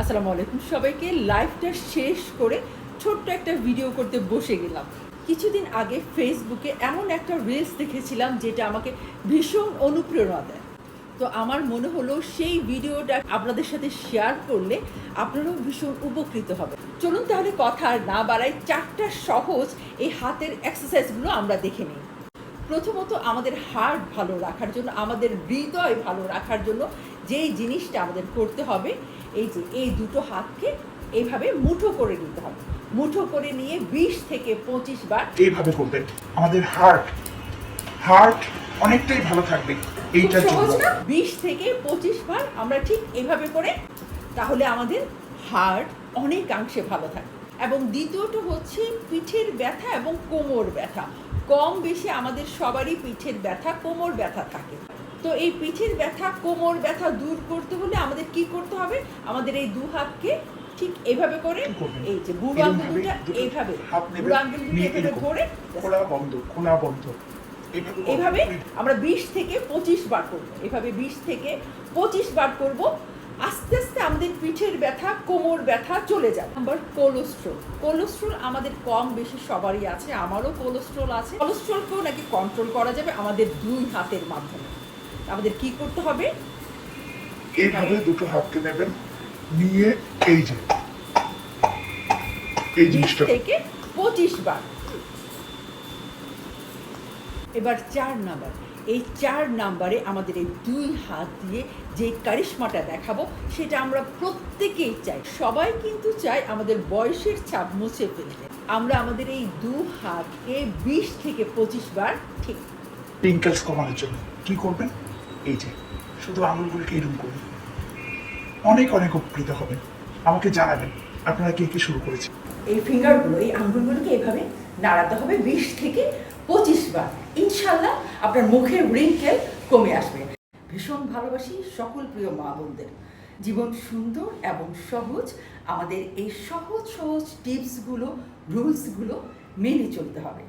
আসসালামু আলাইকুম সবাইকে। লাইভটা শেষ করে ছোট্ট একটা ভিডিও করতে বসে গেলাম। কিছুদিন আগে ফেসবুকে এমন একটা রিলস দেখেছিলাম যেটা আমাকে ভীষণ অনুপ্রেরণা দেয়। তো আমার মনে হলো সেই ভিডিওটা আপনাদের সাথে শেয়ার করলে আপনারাও ভীষণ উপকৃত হবে। চলুন তাহলে কথা আর না বাড়াই, 4টা সহজ এই হাতের এক্সারসাইজগুলো আমরা দেখে নিই। প্রথমত আমাদের হার্ট ভালো রাখার জন্য, আমাদের হৃদয় ভালো রাখার জন্য যেই জিনিসটা আমাদের করতে হবে, এই দুটো হাতকে এইভাবে মুঠো করে নিতে হবে। মুঠো করে নিয়ে 20 থেকে 25 বার এইভাবে করবেন। আমাদের হার্ট অনেকটাই ভালো থাকবে এইটার সহজ জন্য। না? 20 থেকে 25 বার আমরা ঠিক এভাবে করে, তাহলে আমাদের হার্ট অনেকাংশে ভালো থাকবে। এবং দ্বিতীয়টা হচ্ছে পিঠের ব্যথা এবং কোমর ব্যথা। কম বেশি আমাদের সবারই পিঠের ব্যথা, কোমর ব্যথা থাকে। তো এই পিঠের ব্যথা, কোমর ব্যথা দূর করতে হলে আমাদের কি করতে হবে? আমাদের এই দু হাতকে ঠিক এইভাবে করে, এই যে বুড়ো আঙুল দুটো এইভাবে, বুড়ো আঙুল দুটো এইভাবে ধরে খোলা বন্ধ এইভাবে আমরা 20 থেকে 25 বার করব। এভাবে 20 থেকে 25 বার করব। আস্তে আস্তে আমাদের পিঠের ব্যথা, কোমর ব্যথা চলে যাবে। নাম্বার কোলেস্ট্রল আমাদের কম বেশি সবারই আছে, আমারও কোলেস্ট্রল আছে। কোলেস্ট্রলকেও নাকি কন্ট্রোল করা যাবে আমাদের দুই হাতের মাধ্যমে। আমাদের কি করতে হবে? এইভাবে দুটো হাতকে নেবেন, নিয়ে এই 20 থেকে 25 বার। এবার 4 নাম্বার। এই 4 নাম্বারে আমাদের এই দুই হাত দিয়ে যে কারিশমাটা দেখাবো, সেটা আমরা প্রত্যেকেই চাই। সবাই কিন্তু চাই আমাদের বয়সের ছাপ মুছে ফেলতে। আমরা আমাদের এই দু হাতকে 20 থেকে 25 বার ঠিক রিঙ্কেলস কমানোর জন্য কি করবেন? এই যে শুধু আঙুলগুলোকে এরকম করুন, অনেক উপকৃত হবেন। আমাকে জানাবেন আপনারা কে শুরু করেছেন। এই ফিঙ্গারগুলো, এই আঙ্গুলগুলোকে এভাবে নাড়াতে হবে 20 থেকে 25 বার। ইনশাল্লাহ আপনার মুখের রিঙ্কেল কমে আসবে। ভীষণ ভালোবাসি সকল প্রিয় মা বোনদের। জীবন সুন্দর এবং সহজ। আমাদের এই সহজ টিপসগুলো, রুলসগুলো মেনে চলতে হবে।